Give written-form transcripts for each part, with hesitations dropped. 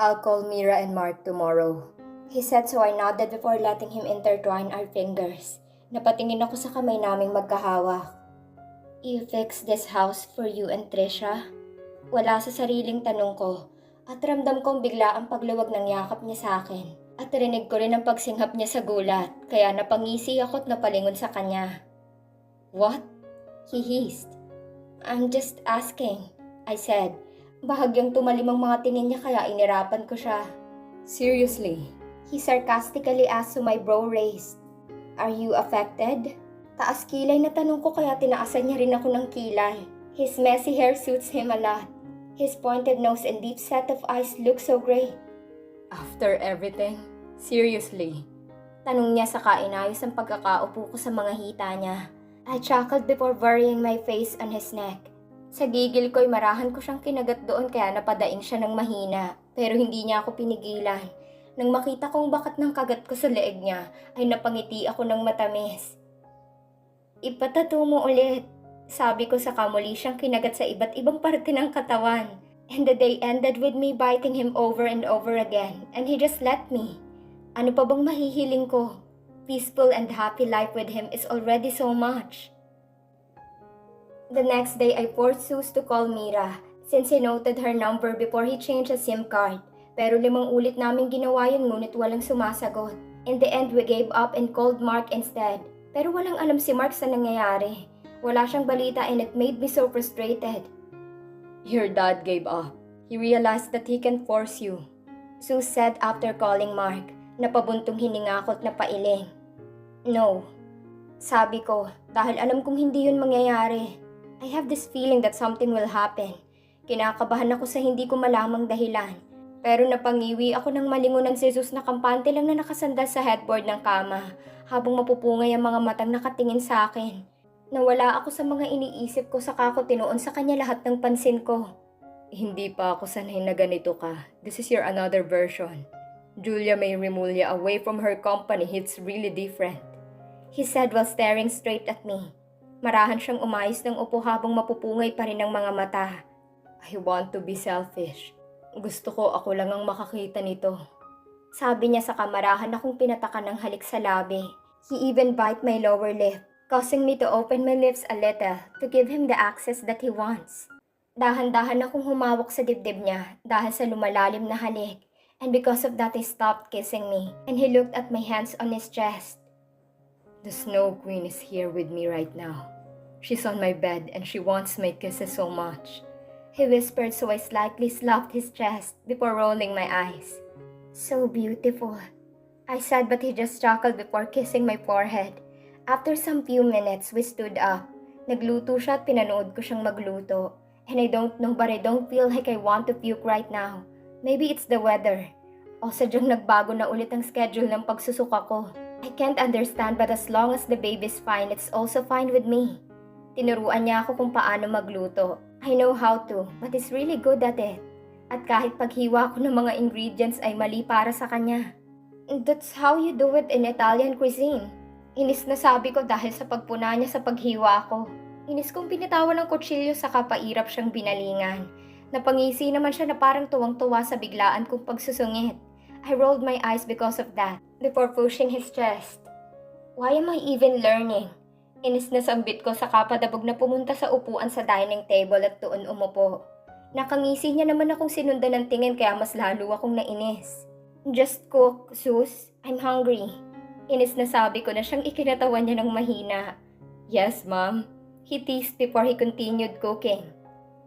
I'll call Mira and Mark tomorrow. He said, so I nodded before letting him intertwine our fingers. Napatingin ako sa kamay naming magkahawak. You fixed this house for you and Trisha? Wala sa sariling tanong ko, at ramdam kong bigla ang pagluwag ng yakap niya sa akin. At rinig ko rin ang pagsinghap niya sa gulat, kaya napangisi ako at napalingon sa kanya. What? He hissed. I'm just asking, I said. Bahagyang tumalim ang mga tingin niya kaya inirapan ko siya. Seriously? He sarcastically asked, so my brow raised. Are you affected? Taas kilay na tanong ko kaya tinaasan niya rin ako ng kilay. His messy hair suits him a lot. His pointed nose and deep set of eyes look so great. After everything? Seriously? Tanong niya sa kainayos ang pagkakaupo ko sa mga hita niya. I chuckled before burying my face on his neck. Sa gigil ko'y marahan ko siyang kinagat doon kaya napadaing siya ng mahina. Pero hindi niya ako pinigilan. Nang makita kong bakat ng kagat ko sa leeg niya, ay napangiti ako ng matamis. Ipatato mo ulit, sabi ko sa kamuli siyang kinagat sa iba't ibang parte ng katawan. And the day ended with me biting him over and over again, and he just let me. Ano pa bang mahihiling ko? Peaceful and happy life with him is already so much. The next day I forced Sus to call Mira, since he noted her number before he changed a SIM card. Pero 5 ulit namin ginawa yun ngunit walang sumasagot. In the end, we gave up and called Mark instead. Pero walang alam si Mark sa nangyayari. Wala siyang balita and it made me so frustrated. Your dad gave up. He realized that he can force you. Sue said after calling Mark. Napabuntong hininga ako at napailing. No. Sabi ko, dahil alam kong hindi yun mangyayari. I have this feeling that something will happen. Kinakabahan ako sa hindi ko malamang dahilan. Pero napangiwi ako ng malingunan si Jesus na kampante lang na nakasandal sa headboard ng kama habang mapupungay ang mga matang nakatingin sa akin. Nawala ako sa mga iniisip ko saka ko tinuon sa kanya lahat ng pansin ko. Hindi pa ako sanay na ganito ka. This is your another version. Julia May Remulla away from her company hits really different. He said while staring straight at me. Marahan siyang umayos ng upo habang mapupungay pa rin ang mga mata. I want to be selfish. Gusto ko ako lang ang makakita nito. Sabi niya sa kamarahan akong pinatakan ng halik sa labi. He even bite my lower lip, causing me to open my lips a little to give him the access that he wants. Dahan-dahan akong humawak sa dibdib niya dahil sa lumalalim na halik. And because of that he stopped kissing me and he looked at my hands on his chest. The Snow Queen is here with me right now. She's on my bed and she wants my kisses so much. He whispered so I slightly slapped his chest before rolling my eyes. So beautiful, I said, but he just chuckled before kissing my forehead. After some few minutes, we stood up. Nagluto siya at pinanood ko siyang magluto. And I don't know but I don't feel like I want to puke right now. Maybe it's the weather. O sadyang nagbago na ulit ang schedule ng pagsusuka ko. I can't understand but as long as the baby's fine, it's also fine with me. Tinuruan niya ako kung paano magluto. I know how to, but he's really good at it. At kahit paghiwa ko ng mga ingredients ay mali para sa kanya. That's how you do it in Italian cuisine. Inis na sabi ko dahil sa pagpuna niya sa paghiwa ko. Inis kong pinitawan ng kutsilyo sa kapairap siyang binalingan. Napangisi naman siya na parang tuwang-tuwa sa biglaan kong pagsusungit. I rolled my eyes because of that, before pushing his chest. Why am I even learning? Inis na sambit ko sa kapadabog na pumunta sa upuan sa dining table at doon umupo. Nakangisi niya naman akong sinundan ng tingin kaya mas lalo akong nainis. Just cook, Sus. I'm hungry. Inis na sabi ko na siyang ikinatawan niya ng mahina. Yes, Mom. He teased before he continued cooking.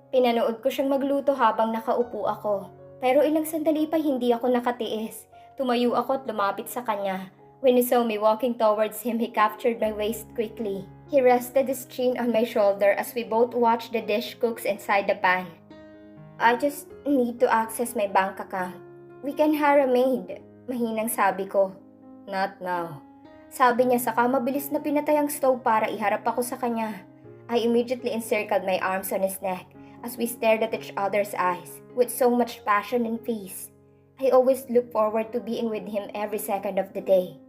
Pinanood ko siyang magluto habang nakaupo ako. Pero ilang sandali pa hindi ako nakatiis. Tumayo ako at lumapit sa kanya. When he saw me walking towards him, he captured my waist quickly. He rested his chin on my shoulder as we both watched the dish cooks inside the pan. I just need to access my bank account. We can hire a maid, mahinang sabi ko. Not now. Sabi niya saka mabilis na pinatay ang stove para iharap ako sa kanya. I immediately encircled my arms on his neck as we stared at each other's eyes with so much passion and peace. I always look forward to being with him every second of the day.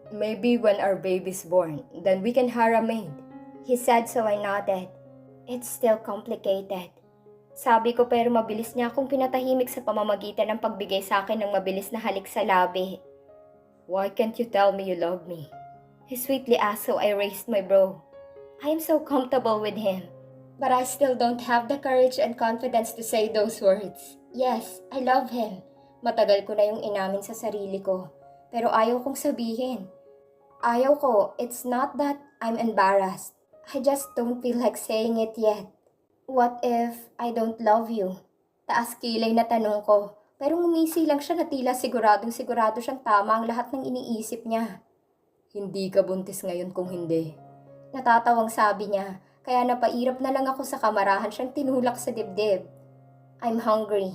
Maybe when our baby's born, then we can hire a maid. He said so I nodded. It's still complicated. Sabi ko pero mabilis niya akong pinatahimik sa pamamagitan ng pagbigay sa akin ng mabilis na halik sa labi. Why can't you tell me you love me? He sweetly asked, so I raised my brow. I am so comfortable with him, but I still don't have the courage and confidence to say those words. Yes, I love him. Matagal ko na yung inamin sa sarili ko, pero ayaw kong sabihin. Ayaw ko, it's not that I'm embarrassed. I just don't feel like saying it yet. What if I don't love you? Taas kilay na tanong ko, pero ngumisi lang siya na tila siguradong sigurado siyang tama ang lahat ng iniisip niya. Hindi ka buntis ngayon kung hindi. Natatawang sabi niya, kaya napairap na lang ako sa kamarahan siyang tinulak sa dibdib. I'm hungry,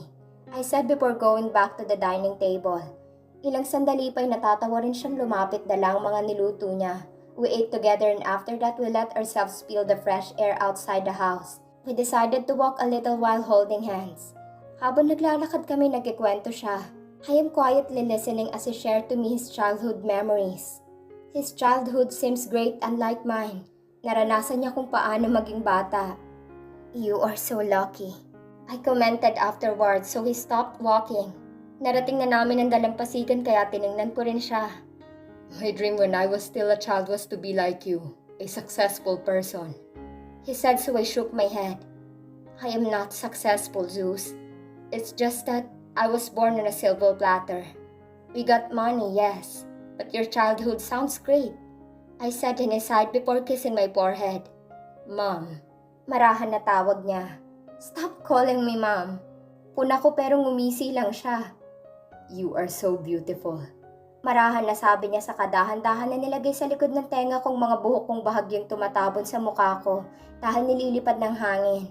I said before going back to the dining table. Ilang sandali pa'y natatawa rin siyang lumapit dala ang mga niluto niya. We ate together and after that we let ourselves feel the fresh air outside the house. We decided to walk a little while holding hands. Habang naglalakad kami, nagkikwento siya. I am quietly listening as he shared to me his childhood memories. His childhood seems great unlike mine. Naranasan niya kung paano maging bata. You are so lucky, I commented afterwards, so he stopped walking. Narating na namin ang dalampasigan kaya tiningnan ko rin siya. My dream when I was still a child was to be like you, a successful person. He said, so I shook my head. I am not successful, Zeus. It's just that I was born on a silver platter. We got money, yes, but your childhood sounds great, I said in his side before kissing my forehead. Mom, marahan na tawag niya. Stop calling me Mom. Puna ko pero ngumisi lang siya. You are so beautiful. Marahan na sabi niya sa kadahan-dahan na nilagay sa likod ng tenga kong mga buhok kong bahagyang tumatabon sa mukha ko dahil nililipad ng hangin.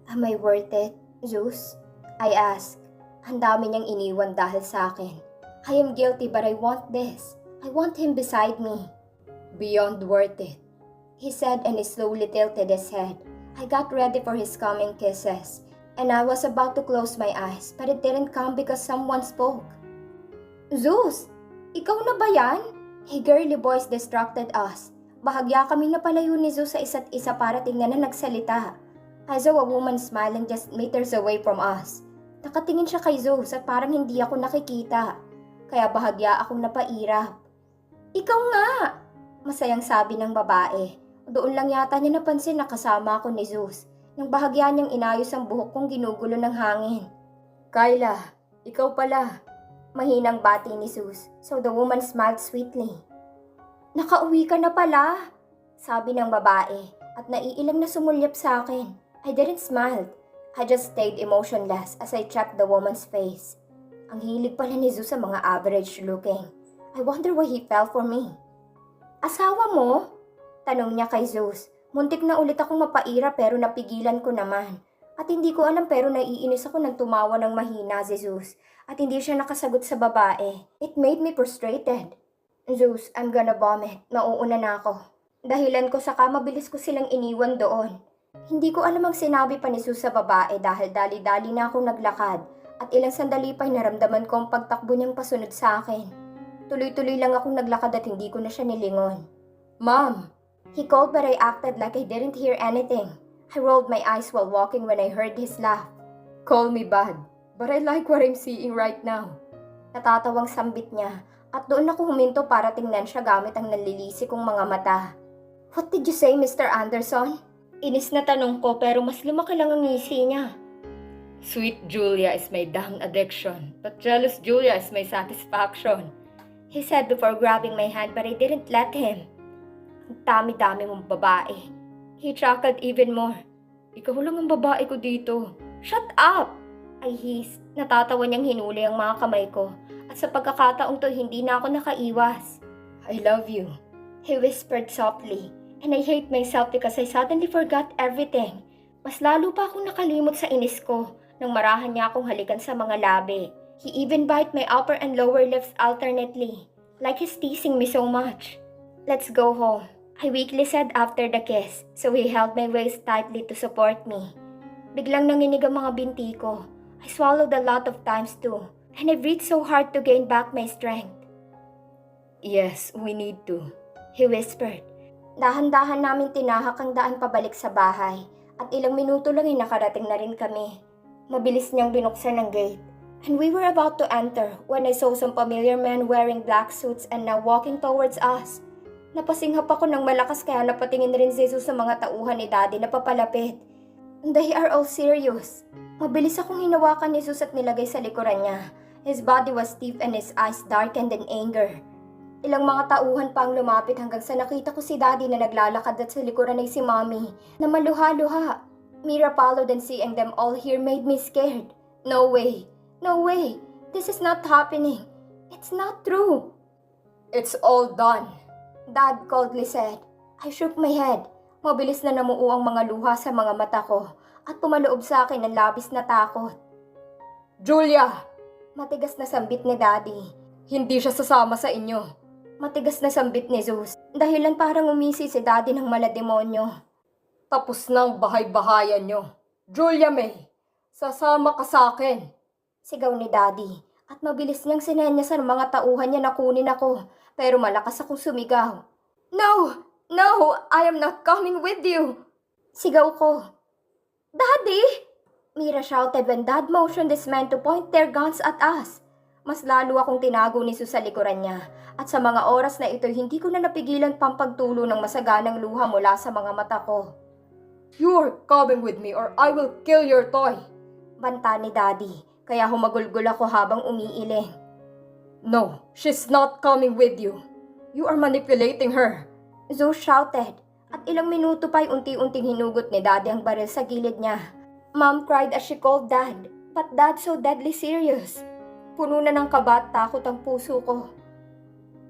Am I worth it, Zeus? I asked. Ang dami niyang iniwan dahil sa akin. I am guilty but I want this. I want him beside me. Beyond worth it, he said and he slowly tilted his head. I got ready for his coming kisses and I was about to close my eyes but it didn't come because someone spoke. Zeus, ikaw na ba yan? A girly voice distracted us. Bahagya kami napalayo ni Zeus sa isa't isa para tingnan na nagsalita. I saw a woman smiling just meters away from us. Nakatingin siya kay Zeus at parang hindi ako nakikita. Kaya bahagya akong napairap. Ikaw nga! Masayang sabi ng babae. Doon lang yata niya napansin na kasama ako ni Zeus. Nang bahagya niyang inayos ang buhok kong ginugulo ng hangin. Kyla, ikaw pala. Mahinang bati ni Zeus, so the woman smiled sweetly. Nakauwi ka na pala, sabi ng babae at naiilang na sumulyap sa akin. I didn't smile. I just stayed emotionless as I checked the woman's face. Ang hilig pala ni Zeus sa mga average looking. I wonder why he fell for me. Asawa mo? Tanong niya kay Zeus. Muntik na ulit akong mapaira pero napigilan ko naman. At hindi ko alam pero naiinis ako nang tumawa ng mahina si Zeus. At hindi siya nakasagot sa babae. It made me frustrated. Zeus, I'm gonna vomit. Mauuna na ako. Dahilan ko saka mabilis ko silang iniwan doon. Hindi ko alam ang sinabi pa ni Zeus sa babae dahil dali-dali na akong naglakad. At ilang sandali pa'y naramdaman ko ang pagtakbo niyang pasunod sa akin. Tuloy-tuloy lang akong naglakad at hindi ko na siya nilingon. Mom! He called but I acted like I didn't hear anything. I rolled my eyes while walking when I heard his laugh. Call me bad. But I like what I'm seeing right now. Natatawang sambit niya at doon ako huminto para tingnan siya gamit ang nalilisi kong mga mata. What did you say, Mr. Anderson? Inis na tanong ko pero mas lumaki lang ang ngisi niya. Sweet Julia is my damn addiction, but jealous Julia is my satisfaction. He said before grabbing my hand but I didn't let him. Ang dami-dami mong babae. He chuckled even more. Ikaw lang ang babae ko dito. Shut up! I hissed. Natatawa niyang hinuli ang mga kamay ko. At sa pagkakataong to, hindi na ako nakaiwas. I love you, he whispered softly. And I hate myself because I suddenly forgot everything. Mas lalo pa akong nakalimot sa inis ko nang marahan niya akong halikan sa mga labi. He even bite my upper and lower lips alternately, like he's teasing me so much. Let's go home, I weakly said after the kiss, so he held my waist tightly to support me. Biglang nanginig ang mga binti ko. I swallowed a lot of times too, and I breathed so hard to gain back my strength. Yes, we need to, he whispered. Dahan-dahan namin tinahak ang daan pabalik sa bahay, At ilang minuto lang ay nakarating na rin kami. Mabilis niyang binuksan ng gate. And we were about to enter when I saw some familiar men wearing black suits and now walking towards us. Napasinghap ako ng malakas kaya napatingin rin si Jesus sa mga tauhan ni Daddy na papalapit. They are all serious. Mabilis akong hinawakan ni Jesus at nilagay sa likuran niya. His body was stiff and his eyes darkened in anger. Ilang mga tauhan pa ang lumapit hanggang sa nakita ko si Daddy na naglalakad at sa likuran ay si Mommy na maluha-luha. Mira followed and seeing them all here made me scared. No way. No way. This is not happening. It's not true. It's all done, Dad coldly said. I shook my head. Mabilis na namuo ang mga luha sa mga mata ko at pumaloob sa akin ang labis na takot. Julia! Matigas na sambit ni Daddy. Hindi siya sasama sa inyo. Matigas na sambit ni Zeus. Dahilan parang umisi si Daddy ng malademonyo. Tapos na ang bahay-bahayan nyo. Julia May, sasama ka sa akin. Sigaw ni Daddy. At mabilis niyang sinenya sa mga tauhan niya na kunin ako. Pero malakas akong sumigaw. No! No! I am not coming with you! Sigaw ko. Daddy! Mira shouted when Dad motioned these men to point their guns at us. Mas lalo akong tinago ni Sus sa likuran niya. At sa mga oras na ito, hindi ko na napigilan pang pagtulo ng masaganang luha mula sa mga mata ko. You are coming with me or I will kill your toy. Banta ni Daddy, kaya humagulgol ako habang umiiling. No, she's not coming with you. You are manipulating her. Zeus shouted. At ilang minuto pa'y unti-unting hinugot ni Daddy ang baril sa gilid niya. Mom cried as she called Dad, but Dad so deadly serious. Puno na ng kaba at takot ang puso ko.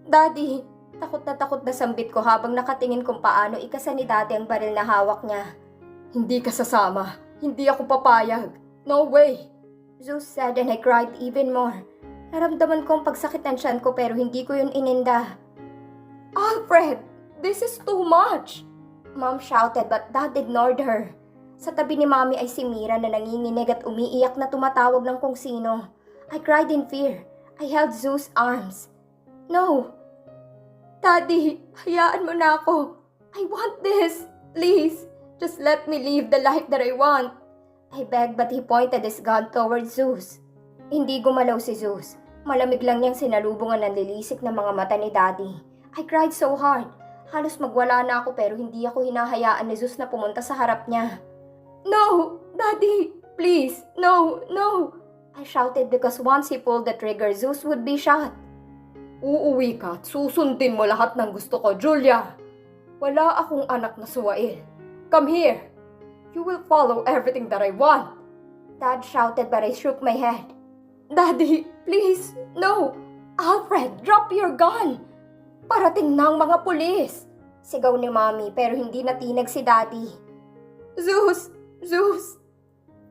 Daddy, takot na sambit ko habang nakatingin kung paano ikasa ni Daddy ang baril na hawak niya. Hindi ka sasama. Hindi ako papayag. No way. Zeus said and I cried even more. Naramdaman ko ang pagsakit ng tiyan ko pero hindi ko yun ininda. Alfred, this is too much. Mom shouted but Dad ignored her. Sa tabi ni Mommy ay si Mira na nanginginig at umiiyak na tumatawag ng kung sino. I cried in fear. I held Zeus' arms. No! Daddy, hayaan mo na ako. I want this. Please, just let me live the life that I want. I begged but he pointed his gun towards Zeus. Hindi gumalaw si Zeus. Malamig lang niyang sinalubungan ng lilisik na mga mata ni Daddy. I cried so hard. Halos magwala na ako pero hindi ako hinahayaan ni Zeus na pumunta sa harap niya. No! Daddy! Please! No! No! I shouted because once he pulled the trigger, Zeus would be shot. Uuwi ka at susundin mo lahat ng gusto ko, Julia. Wala akong anak na suwail. Come here. You will follow everything that I want. Dad shouted but I shook my head. Daddy, please, no. Alfred, drop your gun. Parating na ang mga pulis. Sigaw ni Mommy pero hindi natinag si Daddy. Zeus! Zeus!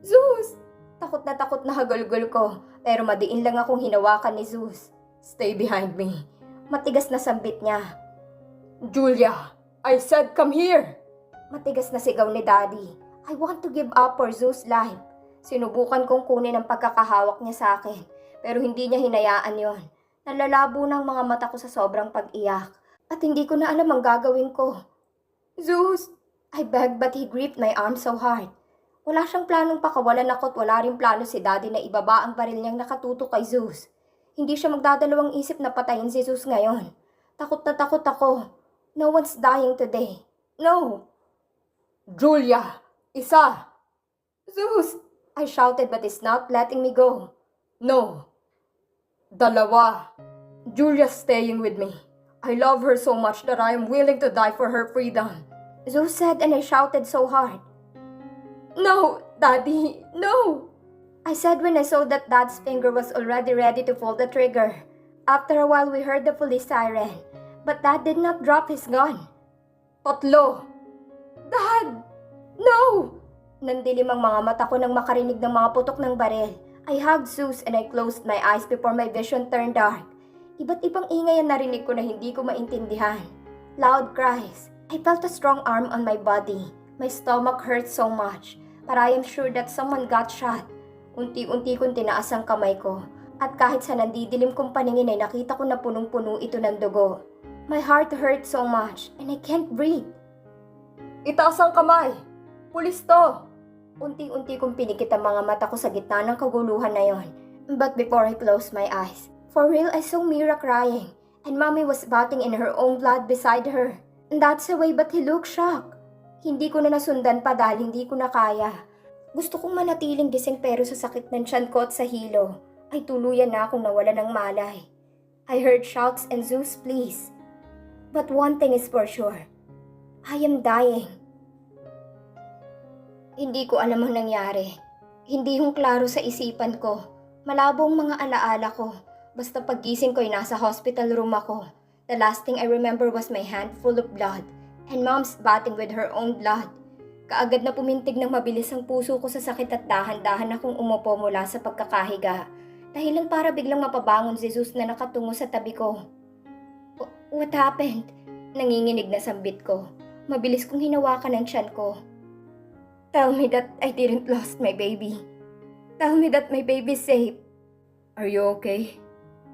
Zeus! Takot na hagulgol ko pero madiin lang akong hinawakan ni Zeus. Stay behind me. Matigas na sambit niya. Julia, I said come here. Matigas na sigaw ni Daddy. I want to give up for Zeus' life. Sinubukan kong kunin ang pagkakahawak niya sa akin pero hindi niya hinayaan yon. Nalalabo na ang mga mata ko sa sobrang pag-iyak at hindi ko na alam ang gagawin ko. Zeus! I begged but he gripped my arm so hard. Wala siyang planong pakawalan ako at wala rin plano si Daddy na ibaba ang baril niyang nakatutok kay Zeus. Hindi siya magdadalawang isip na patayin si Zeus ngayon. Takot na takot ako. No one's dying today. No! Julia! Isa! Zeus! I shouted but he's not letting me go. No! Dalawa! Julia's staying with me. I love her so much that I am willing to die for her freedom. Zeus said and I shouted so hard. No, Daddy, no! I said when I saw that Dad's finger was already ready to pull the trigger. After a while we heard the police siren, but Dad did not drop his gun. Tatlo! Dad! No! Nandilim ang mga mata ko nang makarinig ng mga putok ng baril. I hugged Zeus and I closed my eyes before my vision turned dark. Iba't ibang ingay ang narinig ko na hindi ko maintindihan. Loud cries. I felt a strong arm on my body. My stomach hurt so much, but I am sure that someone got shot. Unti-unti kong tinaas ang kamay ko, at kahit sa nandidilim kong paningin ay nakita ko na punong-puno ito ng dugo. My heart hurt so much, and I can't breathe. Itaas ang kamay! Pulis to! Unti-unti kong pinikit ang mga mata ko sa gitna ng kaguluhan na yon. But before I closed my eyes, for real I saw Mira crying, and Mommy was bathing in her own blood beside her. And that's the way but he looked shocked. Hindi ko na nasundan pa dahil hindi ko na kaya. Gusto kong manatiling gising pero sa sakit ng tiyan ko at sa hilo, ay tuluyan na akong nawala ng malay. I heard shouts and Zeus please. But one thing is for sure, I am dying. Hindi ko alam ang nangyari. Hindi hong klaro sa isipan ko. Malabo ang mga alaala ko. Basta paggising ko ay nasa hospital room ako. The last thing I remember was my hand full of blood and Mom's bathing with her own blood. Kaagad na pumintig ng mabilis ang puso ko sa sakit at dahan-dahan akong umupo mula sa pagkakahiga. Dahilan para biglang mapabangon si Zeus na nakatungo sa tabi ko. What happened? Nanginginig na sambit ko. Mabilis kong hinawakan ang tiyan ko. Tell me that I didn't lost my baby. Tell me that my baby's safe. Are you okay?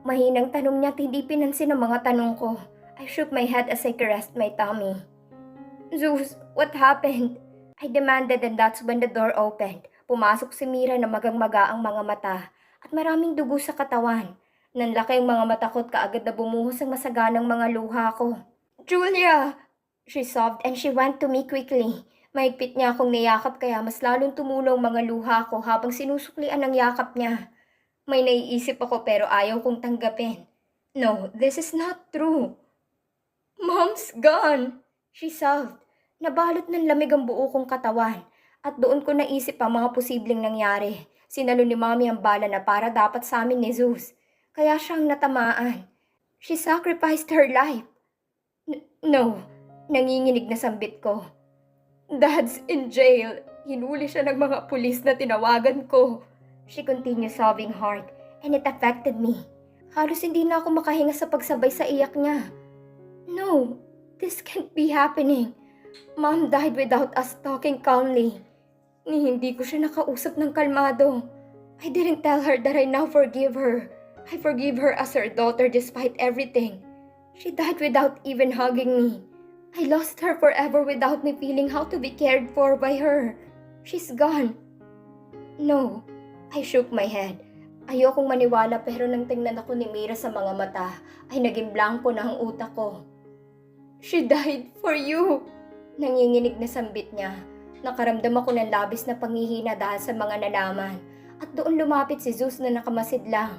Mahinang tanong niya at hindi pinansin ang mga tanong ko. I shook my head as I caressed my tummy. Zeus, what happened? I demanded and that's when the door opened. Pumasok si Mira na magang-maga ang mga mata at maraming dugo sa katawan. Nanlaki ang mga mata ko at kaagad na bumuhos ang masaganang mga luha ko. Julia! She sobbed and she went to me quickly. Mahigpit niya akong niyakap kaya mas lalong tumulong mga luha ko habang sinusuklian ang yakap niya. May naiisip ako pero ayaw kong tanggapin. No, this is not true. Mom's gone! She sobbed. Nabalot ng lamig ang buo kong katawan at doon ko naisip ang mga posibleng nangyari. Sinalo ni Mommy ang bala na para dapat sa amin ni Zeus. Kaya siyang natamaan. She sacrificed her life. No, nanginginig na sambit ko. Dad's in jail. Hinuli siya ng mga pulis na tinawagan ko. She continued sobbing hard and it affected me. Halos hindi na ako makahinga sa pagsabay sa iyak niya. No, this can't be happening. Mom died without us talking calmly. Hindi ko siya nakausap ng kalmado. I didn't tell her that I now forgive her. I forgive her as her daughter despite everything. She died without even hugging me. I lost her forever without me feeling how to be cared for by her. She's gone. No, I shook my head. Ayokong maniwala pero nang tingnan ako ni Mira sa mga mata, ay naging blanko na ang utak ko. She died for you. Nanginginig na sambit niya. Nakaramdam ako ng labis na panghihina dahil sa mga nalaman. At doon lumapit si Zeus na nakamasid lang.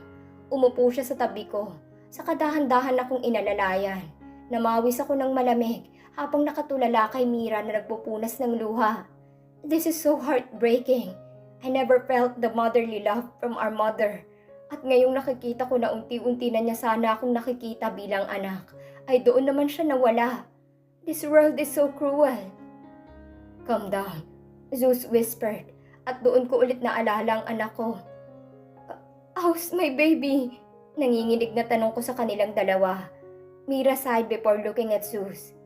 Umupo siya sa tabi ko. Sa kadahan-dahan akong inalalayan. Namawis ako ng malamig habang nakatulala kay Mira na nagpupunas ng luha. This is so heartbreaking. I never felt the motherly love from our mother. At ngayong nakikita ko na unti-unti na niya sana akong nakikita bilang anak, ay doon naman siya nawala. This world is so cruel. Calm down, Zeus whispered, at doon ko ulit naalala ang anak ko. How's my baby? Nanginginig na tanong ko sa kanilang dalawa. Mira sighed before looking at Zeus.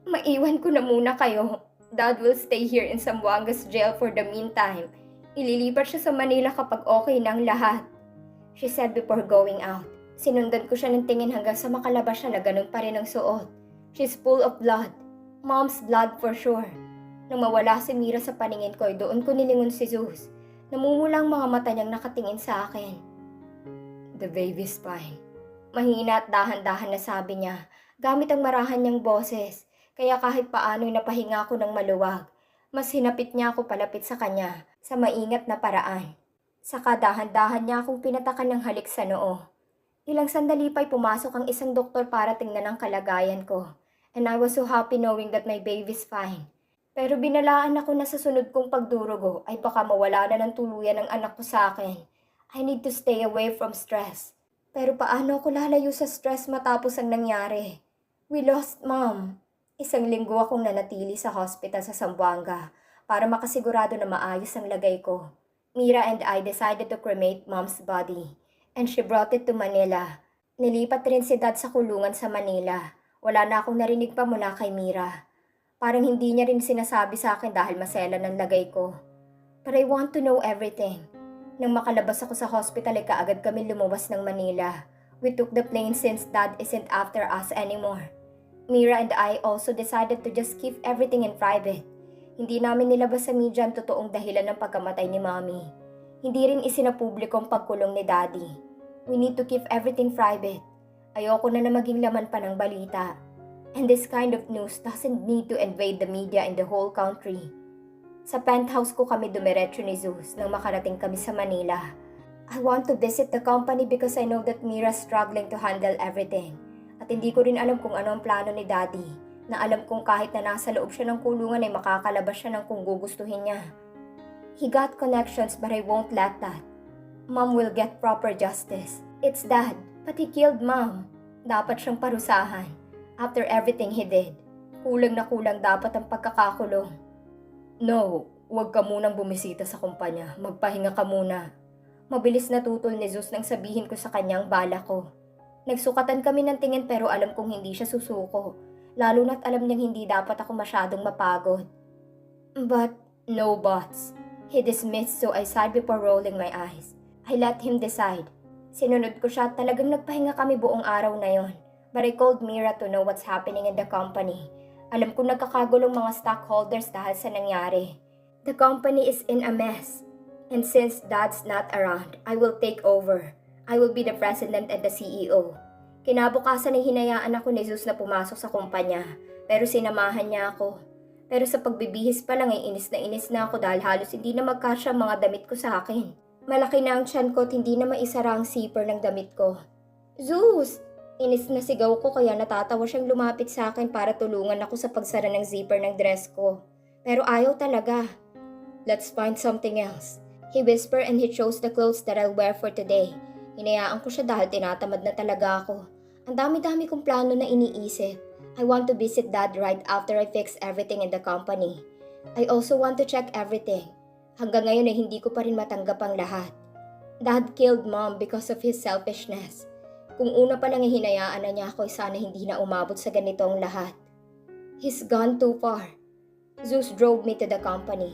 Maiwan ko na muna kayo. Dad will stay here in Zamboanga's jail for the meantime. Ililipat siya sa Manila kapag okay na ang lahat. She said before going out. Sinundan ko siya ng tingin hanggang sa makalabas siya na ganun pa rin ang suot. She's full of blood. Mom's blood for sure. Nang mawala si Mira sa paningin ko, doon ko nilingon si Zeus. Namumula ang mga mata niyang nakatingin sa akin. The baby's fine. Mahina at dahan-dahan na sabi niya, gamit ang marahan niyang boses. Kaya kahit paano'y napahinga ako ng maluwag. Mas hinapit niya ako palapit sa kanya sa maingat na paraan. Saka dahan-dahan niya akong pinatakan ng halik sa noo. Ilang sandali pa'y pumasok ang isang doktor para tingnan ang kalagayan ko. And I was so happy knowing that my baby's fine. Pero binalaan ako na sa sunod kong pagdurugo ay baka mawala na ng tuluyan ang anak ko sa akin. I need to stay away from stress. Pero paano ako lalayo sa stress matapos ang nangyari? We lost Mom. Isang linggo akong nanatili sa hospital sa Zamboanga para makasigurado na maayos ang lagay ko. Mira and I decided to cremate Mom's body and she brought it to Manila. Nilipat rin si Dad sa kulungan sa Manila. Wala na akong narinig pa mula kay Mira. Parang hindi niya rin sinasabi sa akin dahil masela ng lagay ko. But I want to know everything. Nang makalabas ako sa hospital ay kaagad kami lumuwas ng Manila. We took the plane since Dad isn't after us anymore. Mira and I also decided to just keep everything in private. Hindi namin nilabas sa media ang totoong dahilan ng pagkamatay ni Mommy. Hindi rin isinapubliko ang pagkulong ni Daddy. We need to keep everything private. Ayoko na maging laman pa ng balita. And this kind of news doesn't need to invade the media in the whole country. Sa penthouse ko kami dumiretso ni Zeus nang makarating kami sa Manila. I want to visit the company because I know that Mira's struggling to handle everything. At hindi ko rin alam kung ano ang plano ni Daddy. Na alam kong kahit na nasa loob siya ng kulungan ay makakalabas siya ng kung gugustuhin niya. He got connections but I won't let that. Mom will get proper justice. It's Dad, but he killed Mom. Dapat siyang parusahan. After everything he did. Kulang na kulang dapat ang pagkakakulong. No, huwag ka munang bumisita sa kumpanya. Magpahinga ka muna. Mabilis na tutol ni Zeus nang sabihin ko sa kanyang bala ko. Nagsukatan kami ng tingin pero alam kong hindi siya susuko. Lalo na't alam niyang hindi dapat ako masyadong mapagod. But, no buts. He dismissed so I sighed before rolling my eyes. I let him decide. Sinunod ko siya at talagang nagpahinga kami buong araw na yon. But I called Mira to know what's happening in the company. Alam kong nagkakagulong mga stockholders dahil sa nangyari. The company is in a mess. And since Dad's not around, I will take over. I will be the president and the CEO. Kinabukasan ay hinayaan ako ni Zeus na pumasok sa kumpanya, pero sinamahan niya ako. Pero sa pagbibihis pa lang ay inis na ako dahil halos hindi na magkasya ang mga damit ko sa akin. Malaki na ang tiyan ko at hindi na maisara ang zipper ng damit ko. Zeus! Inis na sigaw ko kaya natatawa siyang lumapit sa akin para tulungan ako sa pagsara ng zipper ng dress ko. Pero ayaw talaga. Let's find something else. He whispered and he chose the clothes that I'll wear for today. Hinayaan ko siya dahil tinatamad na talaga ako. Ang dami-dami kong plano na iniisip. I want to visit Dad right after I fix everything in the company. I also want to check everything. Hanggang ngayon ay hindi ko pa rin matanggap ang lahat. Dad killed Mom because of his selfishness. Kung una pa lang ay hinayaan na niya ako, sana hindi na umabot sa ganitong lahat. He's gone too far. Zeus drove me to the company.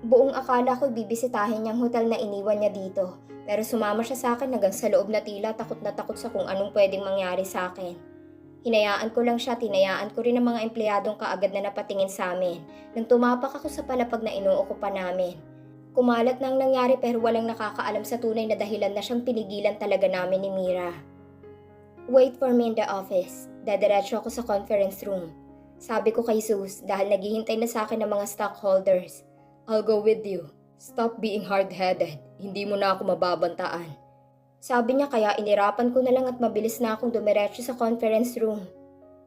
Buong akala ko bibisitahin niyang hotel na iniwan niya dito. Pero sumama siya sa akin hanggang sa loob na tila takot na takot sa kung anong pwedeng mangyari sa akin. Hinayaan ko lang siya, tinayaan ko rin ang mga empleyadong kaagad na napatingin sa amin nang tumapak ako sa palapag na inuukupan namin. Kumalat na ang nangyari pero walang nakakaalam sa tunay na dahilan na siyang pinigilan talaga namin ni Mira. Wait for me in the office. Dadiretso ako sa conference room. Sabi ko kay Zeus dahil naghihintay na sa akin ng mga stockholders. I'll go with you. Stop being hard-headed. Hindi mo na ako mababantaan. Sabi niya kaya inirapan ko na lang at mabilis na akong dumiretso sa conference room.